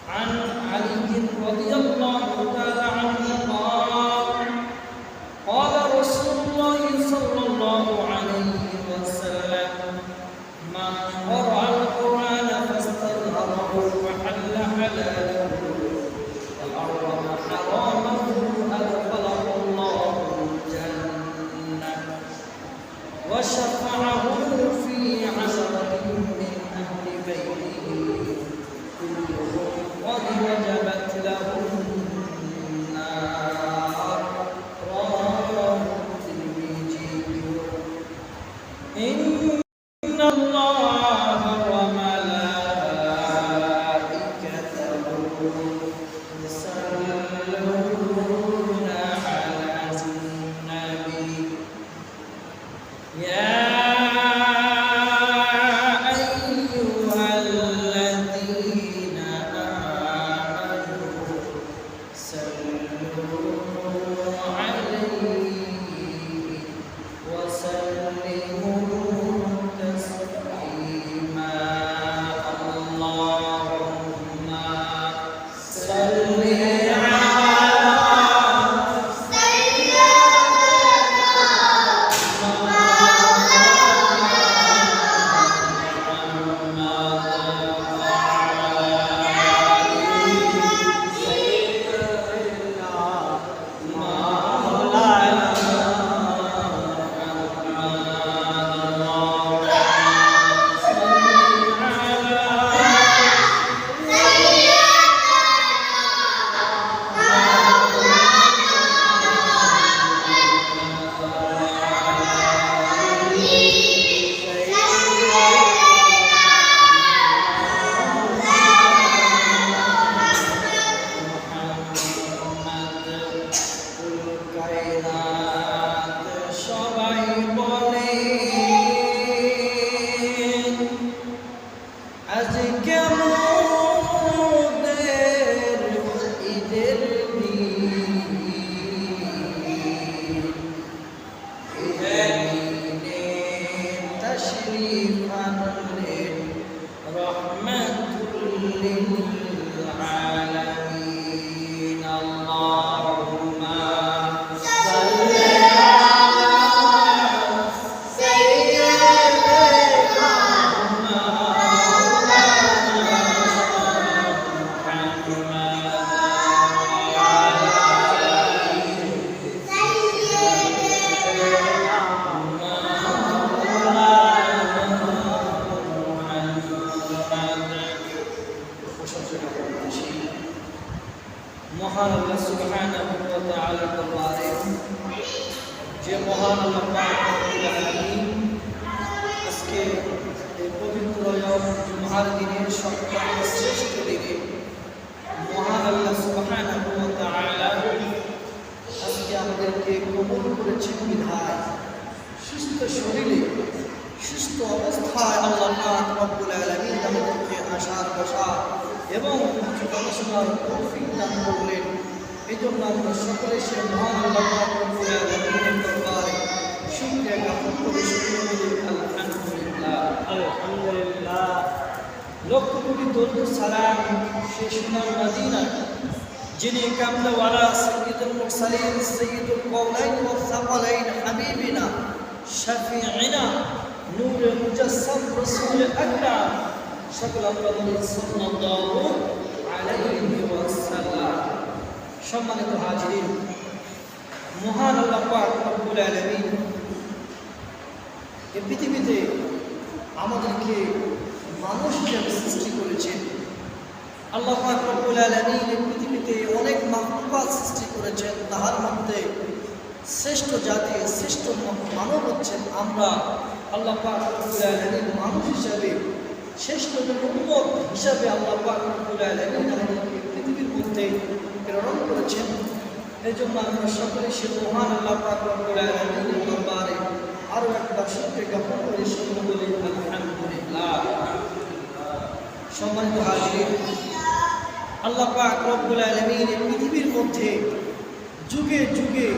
عن علي رضي الله تعالى عنه قال قال رسول الله صلى الله عليه وسلم من قرأ القرآن فاستظهره فحل حلاله وحرم حرامه أدخله الله الجنة وشفعه في عشرة من أهل بيته كلهم قد وجبت لهم النار رواه الترمذي. إن الله وملائكته يصلون على النبي يا أيها الذين آمنوا صلوا عليه وسلموا تسليما. اللهم صل للعالمين. اللهم صل على سيدنا مولانا محمد মহান আল্লাহ সুবহানাহু ওয়া তাআলা দরবারে যে মহান আল্লাহ পাক রব্বুল আলামিন আজকে এই পবিত্র জুমার দিনের সবথেকে শ্রেষ্ঠ দিনে মহান আল্লাহ সুবহানাহু ওয়া তাআলা আজকে আমাদেরকে কবুল করেছেন বিধায় সুস্থ শরীরে সুস্থ অবস্থায় আল্লাহ পাক রব্বুল আলামিন আমাদেরকে আসার বসার এবং গবেষণার তৌফিক দান করলেন। এই জন্য আমরা সকলে সে মহান আল্লাহ পাক রব্বুল আলামিনের দরবারে শুকরিয়া জ্ঞাপন করে আলহামদুলিল্লাহ আলহামদুলিল্লাহ। লক্ষ কোটি দরুদ সালাম সে সোনার মদিনা যিনি কামলাওয়ালা সাইয়্যিদুল মুরসালিন সাইয়্যিদুল কওলাইন ওয়াস সাকালাইন হাবিবিনা শাফিঈনা নূরে মুজাসসাম রাসূল আকরাম সকল আল্লাহর সাল্লাল্লাহু আলাইহি ওয়াসাল্লাম। সম্মানিত হাজিরিন, মহান আল্লাহ পাক রব্বুল আলামিন এই পৃথিবীতে আমাদেরকে মানুষ হিসেবে সৃষ্টি করেছেন। আল্লাহ পাক রব্বুল আলামিন এই পৃথিবীতে অনেক মাখলুকাত সৃষ্টি করেছেন, তাহার মধ্যে শ্রেষ্ঠ জাতি শ্রেষ্ঠ মানব হচ্ছেন আমরা। আল্লাহ পাক রব্বুল আলামিন মানুষ হিসাবে শ্রেষ্ঠ উম্মত হিসাবে আল্লাহ পাক রব্বুল আলামিন আমাদেরকে পৃথিবীর মধ্যে প্রেরণ করেছেন। এই জন্য আমরা সকলে সে মহান আল্লাহ পাক রব্বুল আলামিনের দরবারে আরও একবার শুকরিয়া জ্ঞাপন করে শুরু বলি আলহামদুলিল্লাহ। সম্মানিত হাজিরিন, আল্লাহ পাক রব্বুল আলামিন এই পৃথিবীর মধ্যে যুগে যুগে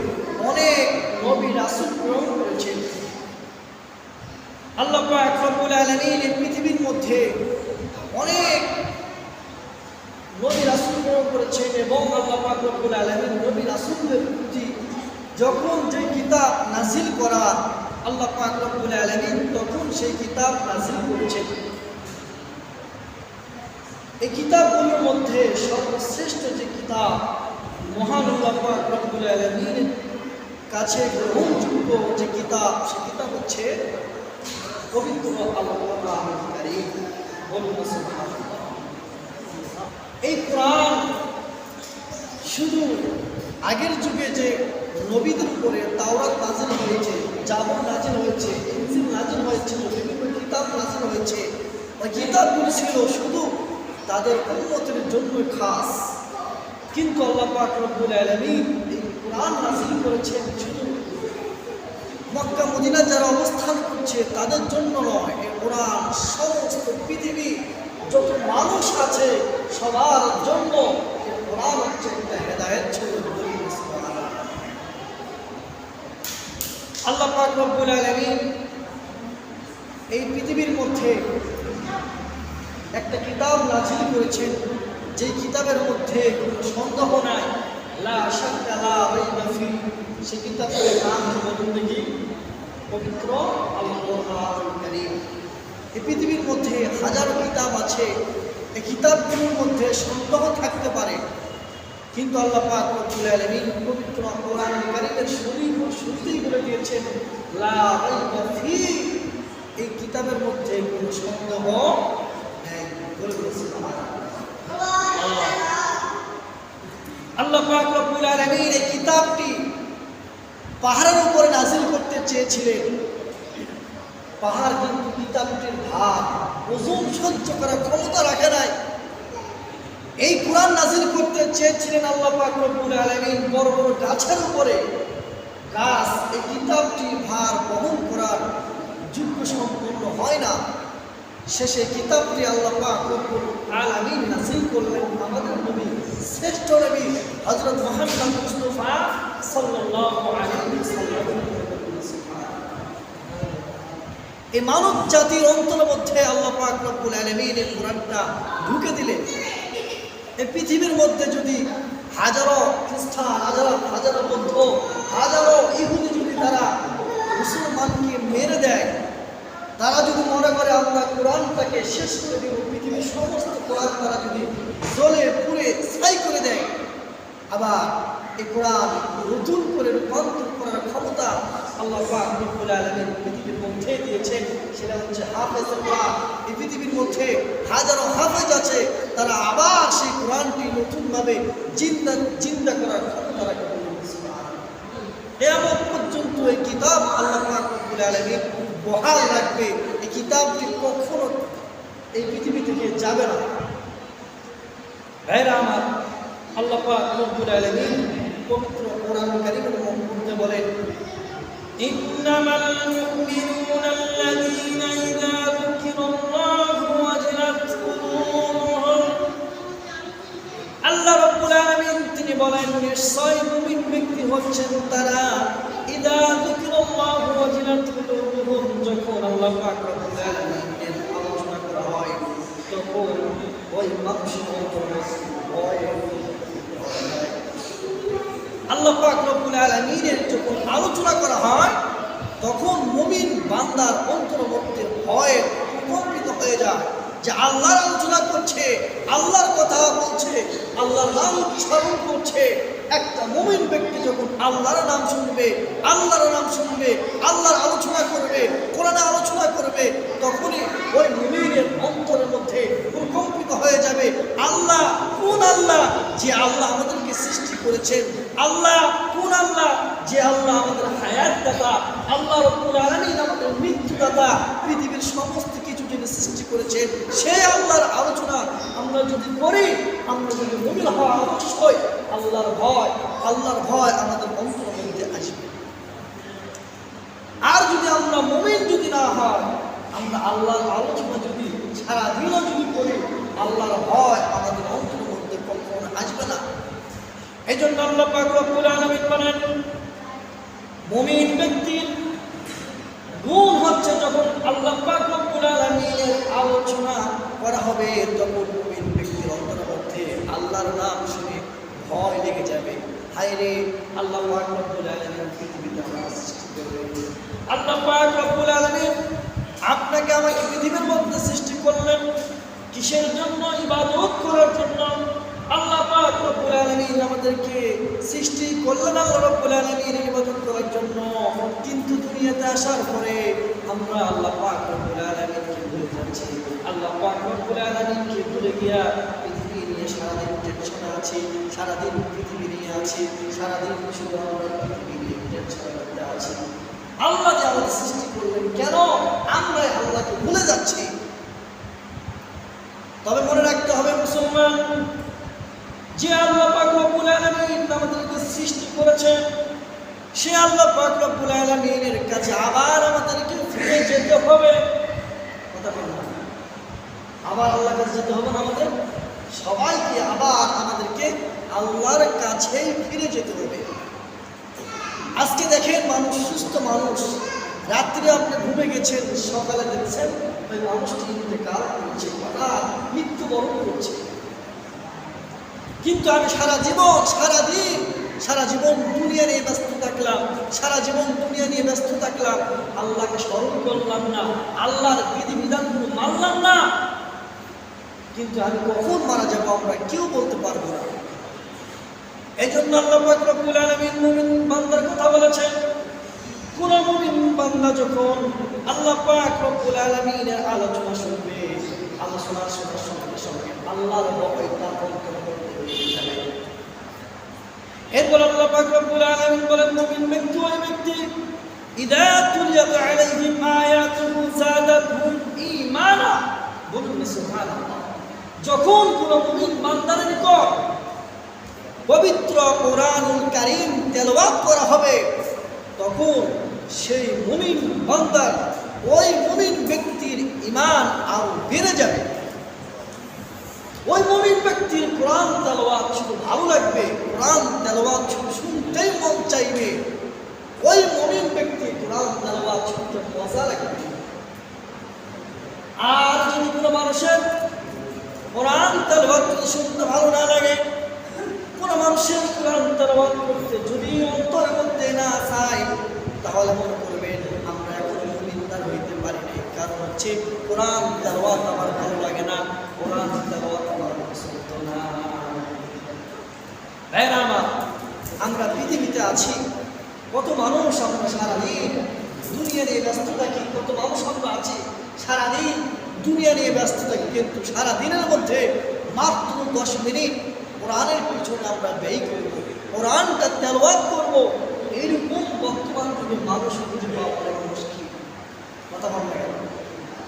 অনেক নবী রাসূল প্রেরণ করেছেন। আল্লাহ পাক রব্বুল আলামিন এই পৃথিবীর মধ্যে অনেক নবী করেছেন এবং আল্লাহ পাক রব্বুল আলামিন নবী রাসূলদের প্রতি যখন যে কিতাব নাজিল করা আল্লাহ পাক রব্বুল আলামিন তখন সেই কিতাব নাজিল করেছেন। এই কিতাবগুলোর মধ্যে সর্বশ্রেষ্ঠ যে কিতাব মহান আল্লাহ পাক রব্বুল আলামিনের কাছে গ্রহণযোগ্য যে কিতাব সে কিতাব হচ্ছে পবিত্র আল কোরআন কারীম। বলুন সুবহানাল্লাহ। এই কোরআন শুধু আগের যুগে যে নবীদের উপরে তাওরাত নাজিল হয়েছে, জাবর নাজিল হয়েছে, ইনজিল নাজিল হয়েছিল, বিভিন্ন কিতাব নাজিল হয়েছে, ওই কিতাবগুলো ছিল শুধু তাদের উম্মতের জন্য খাস। কিন্তু আল্লাহ পাক রব্বুল আলামিন এই কোরআন নাজিল করেছেন শুধু মক্কা মদিনা যারা অবস্থান করছে তাদের জন্য নয়। এই কোরআন সমস্ত পৃথিবী যত মানুষ আছে সবার জন্য এই কোরআন হচ্ছে একটা হেদায়েত ছিল। আল্লাহ পাক রব্বুল আলামিন এই পৃথিবীর মধ্যে একটা কিতাব নাজিল করেছেন, যে কিতাবের মধ্যে কোনো সন্দেহ নাই, লা শাক্কা লা রাইবা ফি। সেই কিতাবের নাম বলুন দেখি, পবিত্র আল কোরআনুল কারীম। এই পৃথিবীর মধ্যে হাজারো কিতাব আছে, এই কিতাবগুলোর মধ্যে সন্দেহ থাকতে পারে, কিন্তু আল্লাহ পাক রব্বুল আলামিন পবিত্র কোরআনুল কারীমের শুরুতেই বলে দিয়েছেন লা রাইবা ফি। এই কিতাবের মধ্যে কোনো সন্দেহ নেই। আল্লাহ পাক রব্বুল আলামিন এই কিতাবটি পাহাড়ের উপরে নাজিল করতে চেয়েছিলেন, পাহাড় কিন্তু কিতাবটির ভার ওজন সহ্য করার ক্ষমতা রাখে নাই। এই কোরআন নাজিল করতে চেয়েছিলেন আল্লাহ পাক রব্বুল আলামিন বড় বড় গাছের উপরে, গাছ এই কিতাবটি ভার বহন করার যোগ্য সম্পূর্ণ হয় না। শেষে কিতাবটি আল্লাহ পাক রব্বুল আলামিন নাজিল করলেন আমাদের নবী, শ্রেষ্ঠ নবী হযরত মুহাম্মদ মুস্তাফা সাল্লাল্লাহু আলাইহি ওয়াসাল্লাম। এই মানব জাতির অন্তরের মধ্যে আল্লাহ পাক রব্বুল আলামিন এই কোরআনটা ঢুকে দিলেন। এই পৃথিবীর মধ্যে যদি হাজারো খ্রিস্টান, হাজারো বৌদ্ধ, হাজারো ইহুদি যদি তারা মুসলমানকে মেরে দেয়, তারা যদি মনে করে আমরা কোরআনটাকে শেষ করে দেব, পৃথিবীর সমস্ত কোরআন তারা যদি জ্বলে পুড়ে ছাই করে দেয়, আবার এই কোরআন নতুন করে রূপান্তর করার ক্ষমতা আল্লাহ পাক রব্বুল আলামিন পৃথিবীর মধ্যে দিয়েছেন, সেটা হচ্ছে হাফেজের কোরআন। এই পৃথিবীর মধ্যে হাজারো হাফেজ আছে, তারা আবার সেই কোরআনটি নতুনভাবে জিন্দা করার ক্ষমতা রাখে। কিয়ামত পর্যন্ত এই কিতাব আল্লাহ পাক রব্বুল আলামিন বহাল রাখবে। এই কিতাবটি কখনো এই পৃথিবী থেকে যাবে না। ভাইরা আমার, আল্লাহ পাক রব্বুল আলামিন পবিত্র কোরআনুল কারীমের মধ্যে বলেন, ইন্নামাল মুমিনুনা আল্লাযীনা ইযা যুকিরাল্লাহু ওয়াজিলাত কুলুবুহুম। আল্লাহ রাব্বুল আলামিন তিনি বলেন, নিশ্চয় মুমিন ব্যক্তি হচ্ছেন তারা ইযা যুকিরাল্লাহু ওয়াজিলাত কুলুবুহুম, যখন আল্লাহ পাক রব্বুল আলামিনের আলোচনা করা হয় তখন ওই মানুষের অন্তরে ভয়। আল্লাহ পাক রব্বুল আলামিনের যখন আলোচনা করা হয় তখন মুমিন বান্দার অন্তরের মধ্যে ভয়ে প্রকম্পিত হয়ে যায়, যে আল্লাহর আলোচনা করছে, আল্লাহর কথা বলছে, আল্লাহর নাম উচ্চারণ করছে। একটা মুমিন ব্যক্তি যখন আল্লাহর নাম শুনবে, আল্লাহর আলোচনা করবে, কোরআনে আলোচনা করবে, তখনই ওই মুমিনের অন্তরের মধ্যে প্রকম্পিত হয়ে যাবে। আল্লাহ কোন আল্লাহ? যে আল্লাহ আমাদেরকে সৃষ্টি করেছেন। আল্লাহ কোন আল্লাহ? যে আল্লাহ আমাদের হায়াত দাতা। আল্লাহ রাব্বুল আলামিন আমাদের মৃত্যুদাতা, পৃথিবীর সমস্ত কিছু যিনি সৃষ্টি করেছেন সেই আল্লাহর আলোচনা আমরা যদি করি, আমরা যদি মুমিন হওয়া, অবশ্যই আল্লাহর ভয় আমাদের অন্তরের মধ্যে আসবে। আর যদি আমরা মুমিন যদি না হয়, আমরা আল্লাহর আলোচনা যদি সারাদিনও যদি করি, আল্লাহর ভয় আমাদের অন্তরের মধ্যে কখনো আসবে না। এই জন্য আল্লাহ পাক রব্বুল আলামিন বলেন, মুমিন ব্যক্তির গুণ হচ্ছে যখন আল্লাহ পাক রব্বুল আলামিনের আলোচনা করা হবে তখন মুমিন ব্যক্তির অন্তরের মধ্যে আল্লাহ আল্লাহর নাম শুনে ভয় লেগে যাবে। হায় রে, আল্লাহ পাক রব্বুল আলামিন পৃথিবীতে আমাকে সৃষ্টি করলেন। আল্লাহ পাক রব্বুল আলামিন আপনাকে আমাকে পৃথিবীর মধ্যে সৃষ্টি করলেন কিসের জন্য? ইবাদত করার জন্য। আল্লাহ পাক রব্বুল আলামিন আমাদেরকে সৃষ্টি করলেন আল্লাহ রব্বুল আলামিনের ইবাদত করার জন্য। কিন্তু দুনিয়াতে আসার পরে আমরা আল্লাহ পাক রব্বুল আলামিনকে ভুলে যাচ্ছি। আল্লাহ পাক রব্বুল আলামিনকে ভুলে গিয়া পৃথিবী নিয়ে সারাদিন টেনশনে আছি, সারাদিন পৃথিবী নিয়ে আছি, সারাদিন শুধু আমরা পৃথিবী নিয়ে টেনশনের মধ্যে আছি। আল্লাহ যে আমাদের সৃষ্টি করলেন, কেন আমরা আল্লাহকে ভুলে যাচ্ছি? তবে মনে রাখতে হবে মুসলমান, যে আল্লাহ পাক রব্বুল আলামিন আমাদেরকে সৃষ্টি করেছেন, সে আল্লাহ পাক রব্বুল আলামিনের কাছে আবার আমাদেরকে ফিরে যেতে হবে। কথা বলুন, আবার আল্লাহর কাছে যেতে হবে না? আমাদের সবাইকে আবার আমাদেরকে আল্লাহর কাছেই ফিরে যেতে হবে। আজকে দেখেন, মানুষ, সুস্থ মানুষ, রাত্রে আপনি ঘুমে গেছেন, সকালে দেখছেন ওই মানুষটি ইন্তেকাল করছে, হঠাৎ মৃত্যুবরণ করছে। কিন্তু আমি সারা জীবন দুনিয়া নিয়ে ব্যস্ত থাকলাম, সারা জীবন দুনিয়া নিয়ে ব্যস্ত থাকলাম, আল্লাহকে স্মরণ করলাম না, আল্লাহর বিধিবিধানগুলো মানলাম না। কিন্তু আমি কখন মারা যাবো আমরা কেউ বলতে পারবো না। এই জন্য আল্লাহ পাক রব্বুল আলামিন মুমিন বান্দার কথা বলেছেন। কোন মুমিন বান্দা যখন আল্লাহ পাক রব্বুল আলামিনের আলোচনা শুনবে, আলোচনা শোনার সঙ্গে সঙ্গে আল্লাহর ভয় তার অন্তরে হয়ে যাবে। এরপর আল্লাহ পাক রব্বুল আলামিন বলেন, মুমিন ব্যক্তি ওই ব্যক্তি ইযা তুলিয়াত আলাইহিম আয়াতুহু যাদাতহুম ঈমানা। বলুন সুবহানাল্লাহ। যখন কোন মুমিন বান্দার নিকট পবিত্র কোরআনুল কারীম তেলাওয়াত করা হবে, তখন সেই মুমিন বান্দার, ওই মুমিন ব্যক্তির ঈমান আরো বেড়ে যাবে। ওই মুমিন ব্যক্তির কোরআন তেলাওয়াত শুধু ভালো লাগবে, কোরআন তেলাওয়াত শুধু শুনতেই মন চাইবে। ওই মুমিন ব্যক্তির কোরআন তেলাওয়াত শুনতে মজা লাগবে। আর যদি কোনো মানুষের কোরআন তেলাওয়াত শুনতে ভালো না লাগে, কোনো মানুষের কোরআন তেলাওয়াত করতে যদি অন্তরের মধ্যে না চায়, তাহলে মনে করবেন আমরা এখনো মুমিনদার হইতে পারি নাই। কারণ হচ্ছে কোরআন তেলাওয়াত আমার ভালো লাগে না, কোরআন তেলাওয়াত আমার পছন্দ না। ভাইরা আমার, আমরা পৃথিবীতে আছি, কত মানুষ আমরা সারাদিন দুনিয়া নিয়ে ব্যস্ত থাকি, কত মানুষ আমরা আছি সারাদিন দুনিয়া নিয়ে ব্যস্ত থাকি, কিন্তু সারাদিনের মধ্যে মাত্র 10 মিনিট কোরআনের পিছনে আমরা ব্যয় করব, কোরআনটা তেলাওয়াত করব। এইরকম বর্তমান যুগে মানুষ খুঁজে পাওয়া অনেক মুশকিল। কথা বলতে গেল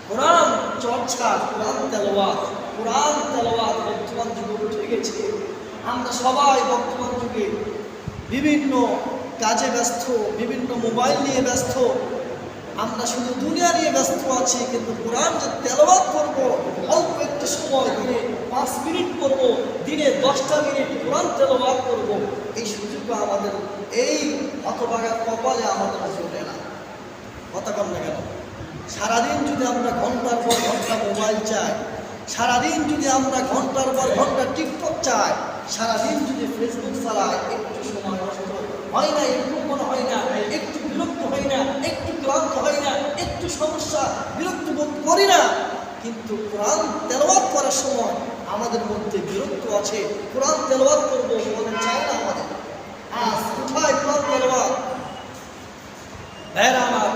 কোরআন চর্চা, কোরআন তেলাওয়াত বর্তমান যুগে উঠে গেছে। আমরা সবাই বর্তমান যুগে বিভিন্ন কাজে ব্যস্ত, বিভিন্ন মোবাইল নিয়ে ব্যস্ত, আমরা শুধু দুনিয়া নিয়ে ব্যস্ত আছি। কিন্তু কোরআন যে তেলাওয়াত করব, অল্প একটু সময়, দিনে 5 মিনিট করব, দিনে 10টা মিনিট কোরআন তেলাওয়াত করব, এই সুযোগটা আমাদের এই হতভাগা কপালে আমাদের চলে না। কথা কম না কেন? সারাদিন যদি আমরা ঘন্টার পর ঘন্টা মোবাইল চাই, সারাদিন যদি আমরা ঘন্টার পর ঘন্টা টিকটক চাই, সারাদিন যদি ফেসবুক চালাই, একটু সময় নষ্ট হয় না? এরকম মনে হয় না? একটু বিরক্ত হয় না? একটু ক্লান্ত হয় না? একটু সমস্যা বিরক্ত বোধ করি না? কিন্তু কোরআন তেলাওয়াত করার সময় আমাদের মধ্যে বিরক্ত আছে। কোরআন তেলাওয়াত করবো মনে চায় না আমাদের। আজ কোথায় কোরআন তেলাওয়াত? ভাইরা আমার,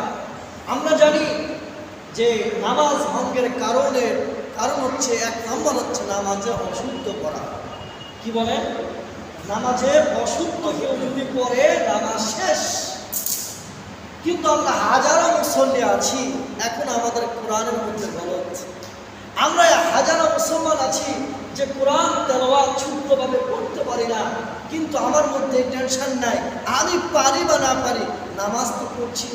আমরা জানি যে নামাজ ভঙ্গের কারণ হচ্ছে, 1 নম্বর হচ্ছে নামাজে অশুদ্ধ করা। কি বলেন? নামাজে অশুদ্ধ কেউ যদি করে নামাজ শেষ। কিন্তু আমরা হাজারো মুসল্লি আছি, এখন আমাদের কোরআনের মধ্যে গলত। আমরা হাজারো মুসলমান আছি যে কোরআন তেলাওয়াত শুদ্ধভাবে পড়তে পারি না, কিন্তু আমার মধ্যে টেনশন নাই, আমি পারি বা না পারি, নামাজ তো পড়ছি,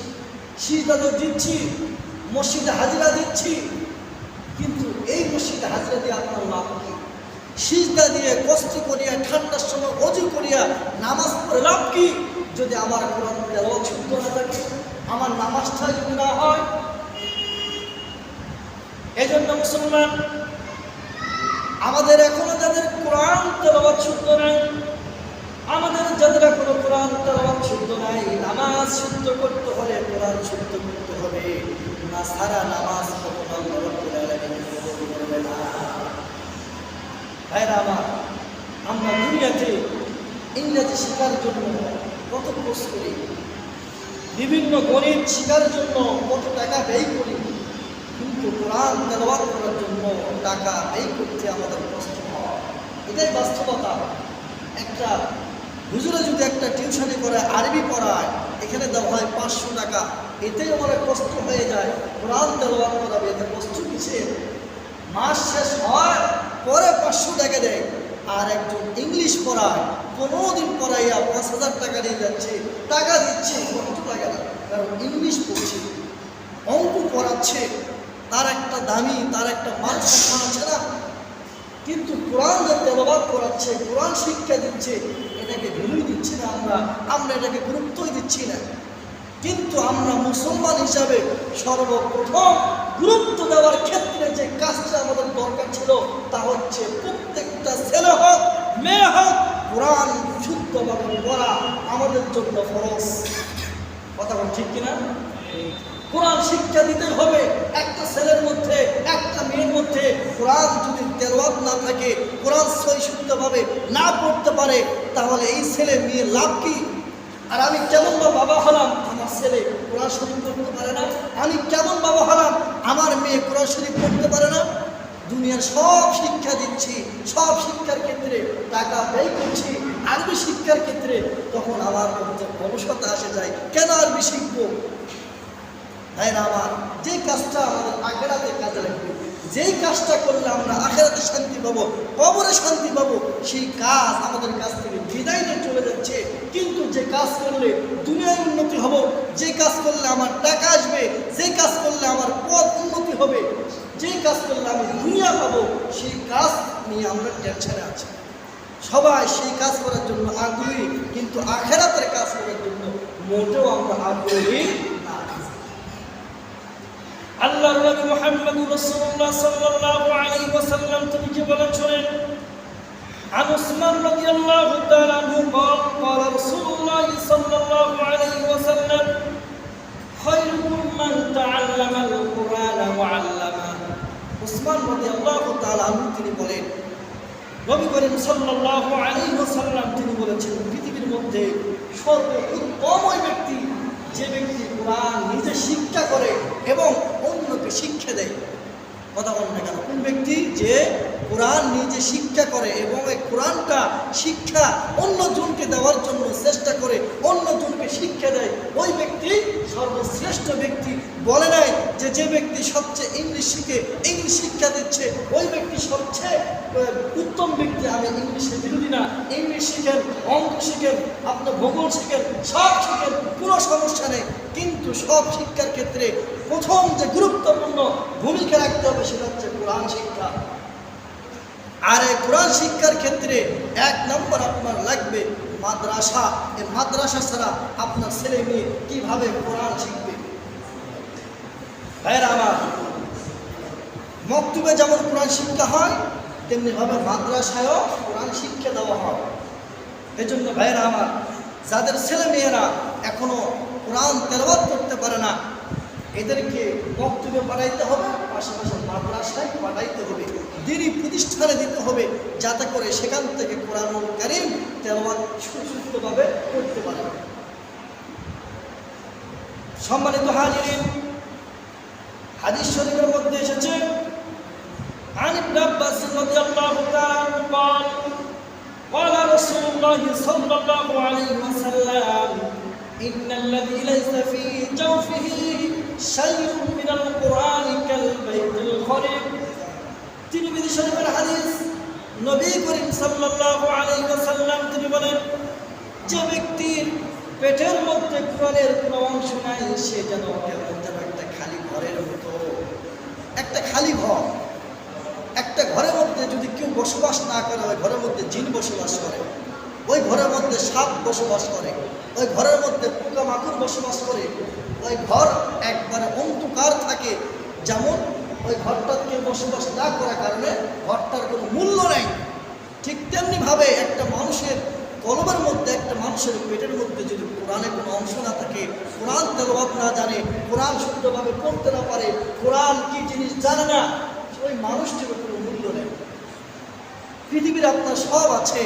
সিজদা তো দিচ্ছি, মসজিদে হাজিরা দিচ্ছি। কিন্তু এই মসজিদে হাজিরা দিয়ে আপনার লাভ কি? সিজদা দিয়ে কষ্ট করিয়া ঠান্ডার সময় অজু করিয়া নামাজ পড়ে লাভ কি যদি আমার কোরআন তেলাওয়াত শুদ্ধ না থাকে, আমার নামাজটা যদি না হয়? এই জন্য মুসলমান, আমাদের এখনো যাদের কোরআন তেলাওয়াত শুদ্ধ নাই, আমাদের যাদের কোনো কোরআন তেলাওয়াত শুদ্ধ নাই, নামাজ শুদ্ধ করতে হলে কোরআন শুদ্ধ করতে হবে, না সারা নামাজ কখনো আল্লাহ রাব্বুল আলামিন কবুল করবে না। ভাইরা আমার, আমরা দুনিয়াতে ইংরেজি শেখার জন্য কত কোর্স করি, বিভিন্ন গণিত শেখার জন্য কত টাকা ব্যয় করি, কিন্তু কোরআন তেলাওয়াত করার জন্য টাকা ব্যয় করতে আমাদের কষ্ট হয়। এটাই বাস্তবতা। একটা হুজুরে যদি একটা টিউশনি করে আরবি পড়ায়, এখানে দেওয়া হয় 500 টাকা, এতেই আমার কষ্ট হয়ে যায়। কোরআন তেলাওয়াত করাবে, এতে কষ্ট কিসের? মাস শেষ হয় পরে 500 টাকা দেয়। আর একজন ইংলিশ পড়ায়, 15 দিন পড়াইয়া 5000 টাকা নিয়ে যাচ্ছে, টাকা দিচ্ছে, কত টাকা দেয়? কারণ ইংলিশ পড়ছে, অঙ্ক পড়াচ্ছে, তার একটা দামি, তার একটা মান সম্মান আছে না? কিন্তু কোরআন যে তেলাওয়াত করাচ্ছে, কোরআন শিক্ষা দিচ্ছে, এটাকে ভ্যালু দিচ্ছি না আমরা এটাকে গুরুত্বই দিচ্ছি না। কিন্তু আমরা মুসলমান হিসাবে সর্বপ্রথম গুরুত্ব দেওয়ার ক্ষেত্রে যে কাজটা আমাদের দরকার ছিল, তা হচ্ছে প্রত্যেকটা ছেলে হোক মেয়ে হোক কোরআন শুদ্ধভাবে পড়া আমাদের জন্য ফরজ। কথা বল ঠিক কিনা? কোরআন শিক্ষা দিতে হবে। একটা ছেলের মধ্যে, একটা মেয়ের মধ্যে কোরআন যদি তেলাওয়াত না থাকে, কোরআন সহিষ্ণুভাবে না পড়তে পারে, তাহলে এই ছেলে মেয়ের লাভ কি? আর আমি কেমন বাবা হলাম, আমার ছেলে কোরআন শরীফ পড়তে পারে না? আমি কেমন বাবা হলাম, আমার মেয়ে কোরআন শরীফ পড়তে পারে না? দুনিয়ার সব শিক্ষা দিচ্ছি, সব শিক্ষার ক্ষেত্রে টাকা ব্যয় করছি, আরবি শিক্ষার ক্ষেত্রে তখন আমার মধ্যে অলসতা আসে যায়, কেন আরবি শিখবো? তাই না আমার, যে কাজটা আমাদের আখেরাতে কাজে লাগবে, যেই কাজটা করলে আমরা আখেরাতে শান্তি পাবো, কবরে শান্তি পাবো, সেই কাজ আমাদের কাছ থেকে বিদায় নিয়ে চলে যাচ্ছে। কিন্তু যে কাজ করলে দুনিয়ায় উন্নতি হবো, যে কাজ করলে আমার টাকা আসবে, যে কাজ করলে আমার পথ উন্নতি হবে, যে কাজ করলে আমি দুনিয়া পাবো, সেই কাজ নিয়ে আমরা টেনশনে আছি। সবাই সেই কাজ করার জন্য আগ্রহী, কিন্তু আখেরাতের কাজ করার জন্য মোটেও আমরা আগ্রহী না। আল্লাহর নবী মুহাম্মদ রাসূলুল্লাহ সাল্লাল্লাহু আলাইহি ওয়াসাল্লাম তিনি কি বলেছেন? আন উসমান রাদিয়াল্লাহু তাআলা আনহু قال قال رسول الله صلى الله عليه وسلم خيركم من تعلم القرآن وعلمه। উসমান রাদিয়াল্লাহু তাআলা আনহু তিনি বলেন, নবী করিম সাল্লাল্লাহু আলাইহি ওয়াসাল্লাম তিনি বলেছেন, পৃথিবীর মধ্যে সর্বোত্তম ওই ব্যক্তি যে ব্যক্তি কোরআন নিজে শিক্ষা করে এবং অন্যকে শিক্ষা দেয়। কথা বলেন না কেন? কোন ব্যক্তি যে কোরআন নিজে শিক্ষা করে এবং এই কোরআনটা শিক্ষা অন্যজনকে দেওয়ার জন্য চেষ্টা করে, অন্যজনকে শিক্ষা দেয়, ওই ব্যক্তি সর্বশ্রেষ্ঠ ব্যক্তি। বলে নাই যে যে ব্যক্তি সবচেয়ে ইংলিশ শিখে, ইংলিশ শিক্ষা দিচ্ছে, ওই ব্যক্তি সবচেয়ে উত্তম ব্যক্তি। আমি ইংলিশের বিরোধী না, ইংলিশ শিখেন, অঙ্ক শিখেন, আপনার ভূগোল শিখেন, সব শিখেন, কোনো সমস্যা নেই। কিন্তু সব শিক্ষার ক্ষেত্রে প্রথম যে গুরুত্বপূর্ণ ভূমিকা রাখতে হবে সেটা হচ্ছে কোরআন শিক্ষা। আর এই কোরআন শিক্ষার ক্ষেত্রে 1 নম্বর আপনার লাগবে মাদ্রাসা। এই মাদ্রাসা ছাড়া আপনার ছেলে মেয়ে কিভাবে কোরআন শিখবে? ভাইরা আমার, মক্তবে যেমন কোরআন শিক্ষা হয়, তেমনিভাবে মাদ্রাসায়ও কোরআন শিক্ষা দেওয়া হয়। এই জন্য ভাইরা আমার, যাদের ছেলে মেয়েরা এখনো কোরআন তেলাওয়াত করতে পারে না, এদেরকে মক্তবে পাঠাইতে হবে, পাশাপাশি মাদ্রাসায় পাঠাইতে হবে, দ্বীনি প্রতিষ্ঠানে দিতে হবে, যাতে করে সেখান থেকে কোরআনুল কারীম তেলাওয়াত সুষ্ঠুভাবে করতে পারে। সম্মানিত হাজিরিন, হাদিস শরীফের মধ্যে এসেছে, عن ابن عباس رضي الله تعالى قال قال رسول الله صلى الله عليه وسلم إن الذي ليس في جوفه شيء من القرآن كالبيت الخرب। তিরমিজি শরীফের হাদিস, নবী করিম সাল্লাল্লাহু আলাইহি ওয়াসাল্লাম তিনি বলেন, যে ব্যক্তির পেটের মধ্যে কোরআনের কোনো অংশ নাই, সে যেন একটা খালি ঘরের মতো। একটা খালি ঘর, একটা ঘরের মধ্যে যদি কেউ বসবাস না করে, ওই ঘরের মধ্যে জিন বসবাস করে, ওই ঘরের মধ্যে সাপ বসবাস করে, ওই ঘরের মধ্যে পোকামাকড় বসবাস করে, ওই ঘর একবারে অন্ধকার থাকে। যেমন ওই ঘরটাকে বসবাস না করার কারণে ঘরটার কোনো মূল্য নেই। ঠিক তেমনি ভাবে একটা মানুষের কলবের মধ্যে, একটা মানুষের পেটের মধ্যে যদি কোরআনে কোনো অংশ না থাকে, কোরআন তেলাওয়াত না জানে, কোরআন শুদ্ধভাবে পড়তে না পারে, কোরআন কি জিনিস জানে না, ওই মানুষটির কোনো মূল্য নেই। পৃথিবীর আপনার সব আছে,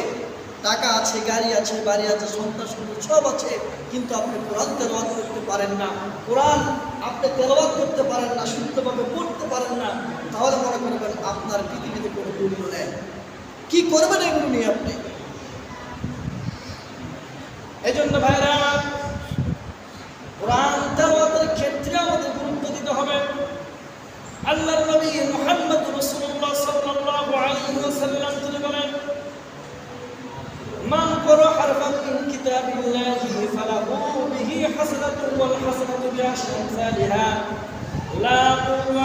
টাকা আছে, গাড়ি আছে, বাড়ি আছে, সন্তান সন্তান সব আছে, কিন্তু আপনি কোরআন তেলাওয়াত করতে পারেন না, কোরআন আপনি তেলাওয়াত করতে পারেন না, শুদ্ধভাবে পড়তে পারেন না, তাহলে মনে করবেন আপনার পৃথিবীতে কোনো মূল্য নেই। কি করবেন এগুলো নিয়ে আপনি? এই জন্য ভাইরা, কোরআন তেলাওয়াতের ক্ষেত্রে আমাদের গুরুত্ব দিতে হবে। আল্লাহর নবী মুহাম্মদ রাসূলুল্লাহ সাল্লাল্লাহু আলাইহি ওয়াসাল্লাম তিনি বলেন, মান ক্বারা হারফান মিন কিতাবিল্লাহি ফালাহু বিহি হাসানাতুন ওয়াল হাসানাতু বিআশরি আমসালিহা লা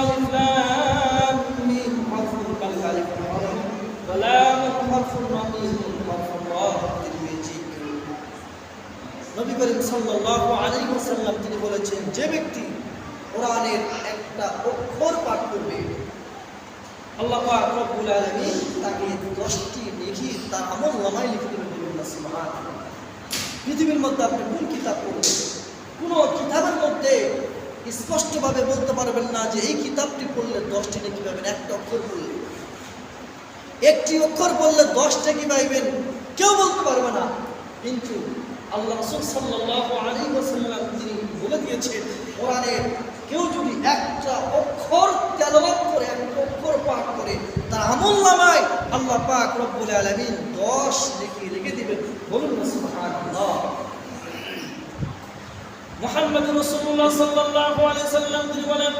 আলিফ লাম মিম হারফুন কাল আলিফ হারফ ওয়া লাম হারফুন মিম হারফুন রা। নবী করিম সাল্লাল্লাহু আলাইহি ওয়াসাল্লাম তিনি বলেছেন, যে ব্যক্তি কোরআনের একটা অক্ষর পাঠ করবে, আল্লাহ পাক রব্বুল আলামিন তাকে 10টি নেকি তার আমলনামায় লিখে দেবেন। সুবহানাল্লাহ। পৃথিবীর মধ্যে আপনি কোন কিতাব পড়বেন, কোন কিতাবের মধ্যে স্পষ্টভাবে বলতে পারবেন না যে এই কিতাবটি পড়লে 10টি নেকি পাবেন। একটা অক্ষর পড়লে, একটি অক্ষর পড়লে 10 নেকি পাইবেন, কেউ বলতে পারবে না। কিন্তু আল্লাহ রাসূল সাল্লাল্লাহু আলাইহি ওয়াসাল্লাম তিনি বলে দিয়েছেন, কোরআনের কেউ যদি একটা অক্ষর তেলাওয়াত করে, একটা অক্ষর পাঠ করে, তার আমলনামায় আল্লাহ পাক রব্বুল আলামিন 10 নেকি লিখে দিবেন। বলুন সুবহানাল্লাহ। মুহাম্মদ রাসূলুল্লাহ সাল্লাল্লাহু আলাইহি ওয়াসাল্লাম তিনি বলেন,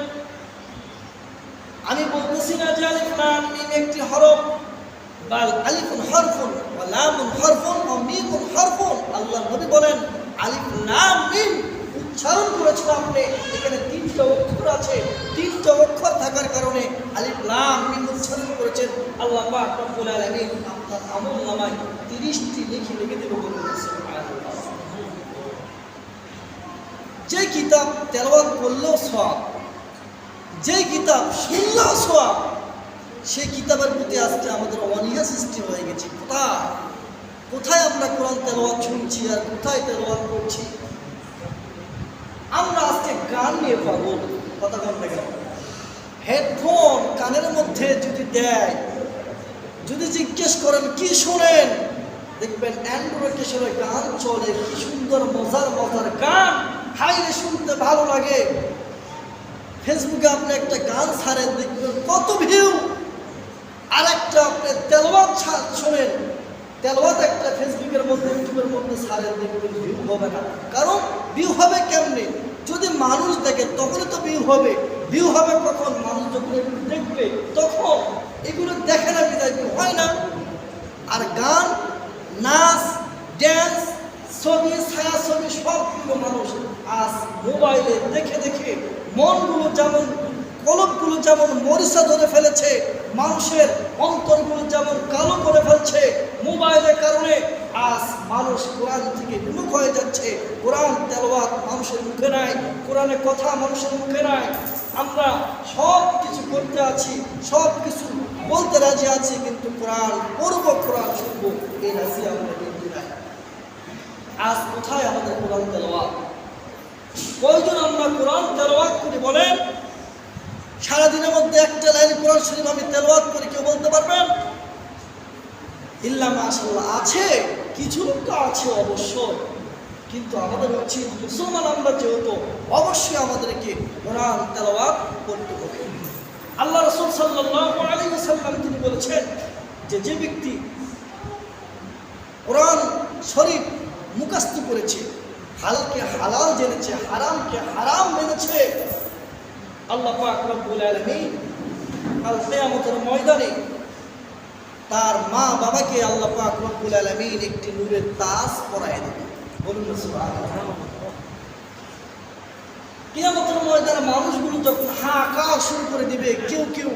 আমি বলতেছি না যে আলিফ লাম মিম একটি হরফ, বাল আলিফুন হরফুন ওয়া লামুন হরফুন ওয়া মিমুন হরফুন। আল্লাহ নবী বলেন, আলিফ লাম মিম উচ্চারণ করেছেন আপনি, এখানে 3টা অক্ষর আছে, 3টা অক্ষর থাকার কারণে আলিফ লাম মিম উচ্চারণ করেছেন। আল্লাহ পাক রব্বুল আলামিন আপনার আমলনামায় 30টি নেকি লিখে দেবেন। সুবহানাল্লাহ। যে কিতাব তেলাওয়াত করলেও সওয়াব, যে কিতাব শুনলেও সওয়াব, সেই কিতাবের প্রতি আজকে আমাদের অনীহা সৃষ্টি হয়ে গেছে। কোথায় আমরা কোরআন তেলাওয়াত শুনছি আর কোথায় তেলাওয়াত করছি? আমরা আজকে গান নিয়ে পাগল। কথা বলতে গেল, হেডফোন কানের মধ্যে যদি দেয়, যদি জিজ্ঞেস করেন কি শোনেন, দেখবেন অ্যান্ড্রয়েড কেশরে গান চলে, কি সুন্দর মজার মজার গান, হাইরে শুনতে ভালো লাগে। ফেসবুকে আপনি একটা গান ছাড়েন, দেখবেন কত ভিউ। আর একটা আপনি তেলাওয়াত শোনেন, তেলাওয়াত একটা ফেসবুকের মধ্যে, ইউটিউবের মধ্যে ছাড়েন, দেখবেন ভিউ হবে না। কারণ ভিউ হবে কেমনে? যদি মানুষ দেখে তখনই তো ভিউ হবে। ভিউ হবে কখন? মানুষ যখন এগুলো দেখবে তখন। এগুলো দেখে না বিদায় ভিউ হয় না। আর গান, নাচ, ড্যান্স, ছবি, ছায়া ছবি সবগুলো মানুষ আজ মোবাইলে দেখে দেখে মনগুলো যেমন, কলবগুলো যেমন মরিচা ধরে ফেলেছে, মানুষের অন্তরগুলো যেমন কালো করে ফেলছে মোবাইলের কারণে, আজ মানুষ কোরআন থেকে বিমুখ হয়ে যাচ্ছে। কোরআন তেলাওয়াত মানুষের মুখে নাই, কোরআনের কথা মানুষের মুখে নাই। আমরা সব কিছু করতে আছি, সব কিছু বলতে রাজি আছি, কিন্তু কোরআন পড়ব, কোরআন শুনবো, এই রাজি আমরা কিন্তু নাই। আজ কোথায় আমাদের কোরআন তেলাওয়াত? কয়জন আমরা কোরআন তেলাওয়াত করি বলেন? সারাদিনের মধ্যে একটা লাইন কোরআন শরীফ আমি তেলাওয়াত করি, কেউ বলতে পারবেন? ইল্লা মাশাআল্লাহ আছে, কিছু লোক তো আছে অবশ্যই, কিন্তু আমাদের উচিত, মুসলমান আমরা যেহেতু, অবশ্যই আমাদেরকে কোরআন তেলাওয়াত করতে হবে। আল্লাহ রাসূল সাল্লাল্লাহু আলাইহি ওয়াসাল্লাম তিনি বলেছেন যে, যে ব্যক্তি কোরআন শরীফ মুখস্থ করেছে, হালালকে হালাল জেনেছে, হারামকে হারাম মেনেছে, আল্লাহ পাক রব্বুল আলামিন কাল কিয়ামতের ময়দানে তার মা বাবাকে আল্লাহ পাক রব্বুল আলামিন একটি নূরের তাজ পরায় দেবে। বলুন সুবহানাল্লাহ। কিয়ামতের ময়দানে মানুষগুলো যখন হাহাকার শুরু করে দিবে, কেউ কেউ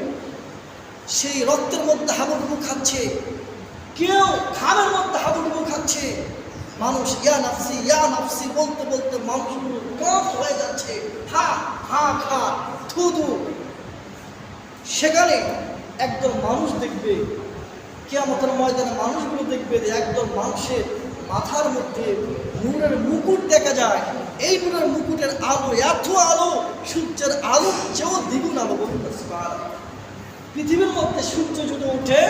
সেই রক্তের মধ্যে হাবুডুবু খাচ্ছে, কেউ ঘামের মধ্যে হাবুডুবু খাচ্ছে। মানুষ ইয়া নাফসি বলতে বলতে মানুষগুলো কাফ হয়ে যাচ্ছে, হা হা খা থুদু। সেখানে একদল মানুষ দেখবে, কিয়ামতের ময়দানে মানুষগুলো দেখবে যে একদল মানুষের মাথার মধ্যে নূরের মুকুট দেখা যায়। এই নূরের মুকুটের আলো এত আলো, সূর্যের আলো চেয়েও দ্বিগুণ আলো। বলুন সুবহানাল্লাহ। পৃথিবীর মধ্যে সূর্য যদি ওঠে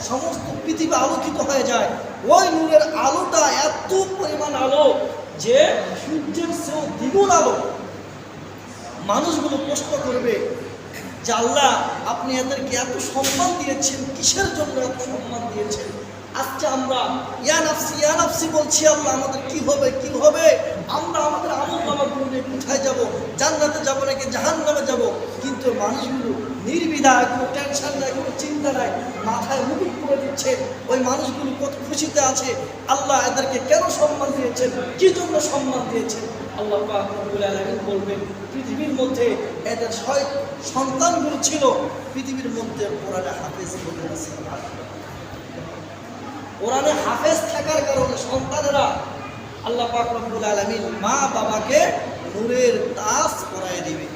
সমস্ত পৃথিবী আলোকিত হয়ে যায়। ওই নূরের আলোটা এত পরিমাণ আলো যে সূর্যের চেয়েও দ্বিগুণ আলো। মানুষগুলো প্রশ্ন করবে যে আল্লাহ, আপনি এদেরকে এত সম্মান দিয়েছেন, কিসের জন্য এত সম্মান দিয়েছেন? আজকে আমরা ইয়া নাফসি বলছি, আল্লাহ আমাদের কি হবে কি হবে? আমরা আমাদের আমলনামাগুলো নিয়ে কোথায় যাব? জান্নাতে যাব নাকি জাহান্নামে যাব? কিন্তু মানুষগুলো নির্বিধায়, কোনো টেনশন নাই, কোনো চিন্তা নাই, মাথায় মুকুট করে দিচ্ছে। ওই মানুষগুলো কত খুশিতে আছে। আল্লাহ এদেরকে কেন সম্মান দিয়েছেন, কি জন্য সম্মান দিয়েছেন? আল্লাহ পাক রব্বুল আলামিন বলবেন, পৃথিবীর মধ্যে এদের সন্তানগুলো ছিল পৃথিবীর মধ্যে কোরআনে হাফেজ হয়ে আছে। কোরআনে হাফেজ থাকার কারণে সন্তানেরা আল্লাহ পাক রব্বুল আলামিন মা বাবাকে নূরের তাজ পরায় দিবে।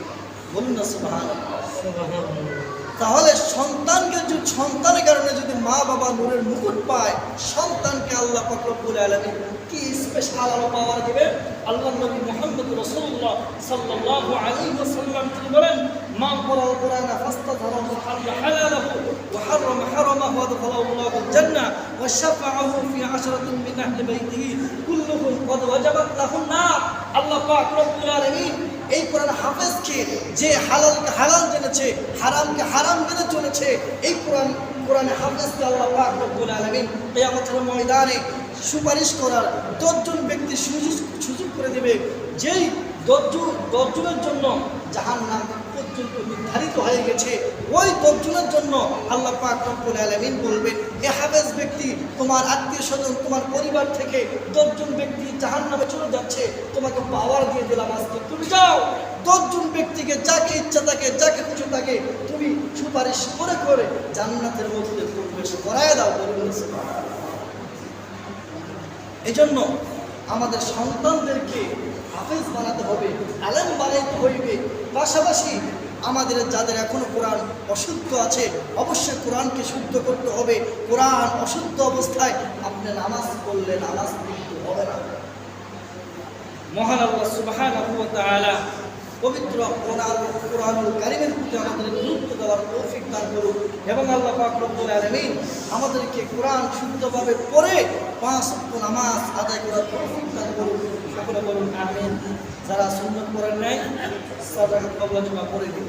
বলুন না সুবহানাল্লাহ। তাহলে সন্তানের কারণে যদি মা বাবা নূরের মুকুট পায়, সন্তানকে আল্লাহ পাক রব্বুল আলামিন কি স্পেশাল আলো পাওয়ার দিবে? আল্লাহ নবী মুহাম্মদ রাসূলুল্লাহ সাল্লাল্লাহু আলাইহি ওয়াসাল্লাম তিনি বলেন, মা ক্বারাল কুরআনা ফাস্তাযহারাহু হালালাহু ওয়া হারামা হারামাহু ওয়া আদখালাহু আল্লাহুল জান্নাহ ওয়া শাফাআহু ফি 'আশরাতিন মিন আহলি বাইতিহি কুল্লুহুম ক্বাদ ওয়াজাবাত লাহুন নার। আল্লাহ পাক রব্বুল আলামিন এই কোরআন হাফেজকে, যে হালালকে হালাল জেনেছে, হারামকে হারাম জেনে চলেছে, এই কোরআনে হাফেজকে আল্লাহ পাক রব্বুল আলামিন কিয়ামতের ময়দানে সুপারিশ করার 10 জন ব্যক্তি সুযোগ করে দেবে। যেই 10 জনের জন্য জাহান্নাম পর্যন্ত নির্ধারিত হয়ে গেছে, ওই 10 জনের জন্য আল্লাহ পাক রব্বুল আলামিন বলবেন, এ হাফেজ ব্যক্তি, তোমার আত্মীয় স্বজন, তোমার পরিবার থেকে 10 জন ব্যক্তি জাহান্নামে চলে যাচ্ছে, তোমাকে পাওয়ার দিয়ে দিলাম, আজকে তুমি যাও 10 জন ব্যক্তিকে, যাকে ইচ্ছা থাকে, যাকে খুশি থাকে, তুমি সুপারিশ করে করে জান্নাতের মধ্যে প্রবেশ করায় দাও। বলুন সুবহানাল্লাহ। এজন্য আমাদের সন্তানদেরকে হাফেজ বানাতে হবে, আলেম বানাইতে হইবে। পাশাপাশি আমাদের যাদের এখনো কোরআন অশুদ্ধ আছে, অবশ্যই কোরআনকে শুদ্ধ করতে হবে। কোরআন অশুদ্ধ অবস্থায় আপনি নামাজ পড়লে নামাজ কিন্তু হবে না। মহান আল্লাহ সুবহানাহু ওয়া তাআলা পবিত্র কোরআনুল কারীমের প্রতি আমাদের গুরুত্ব দেওয়ার তৌফিক দান করুন এবং আল্লাহ পাক রব্বুল আলামিন আমাদেরকে কোরআন শুদ্ধভাবে পড়ে 5 ওয়াক্ত নামাজ আদায় করার তৌফিক দান করুন। সকলে বলুন আমিন। যারা সুন্নাত পড়েন নাই সাদা কবলা জমা করে দিন।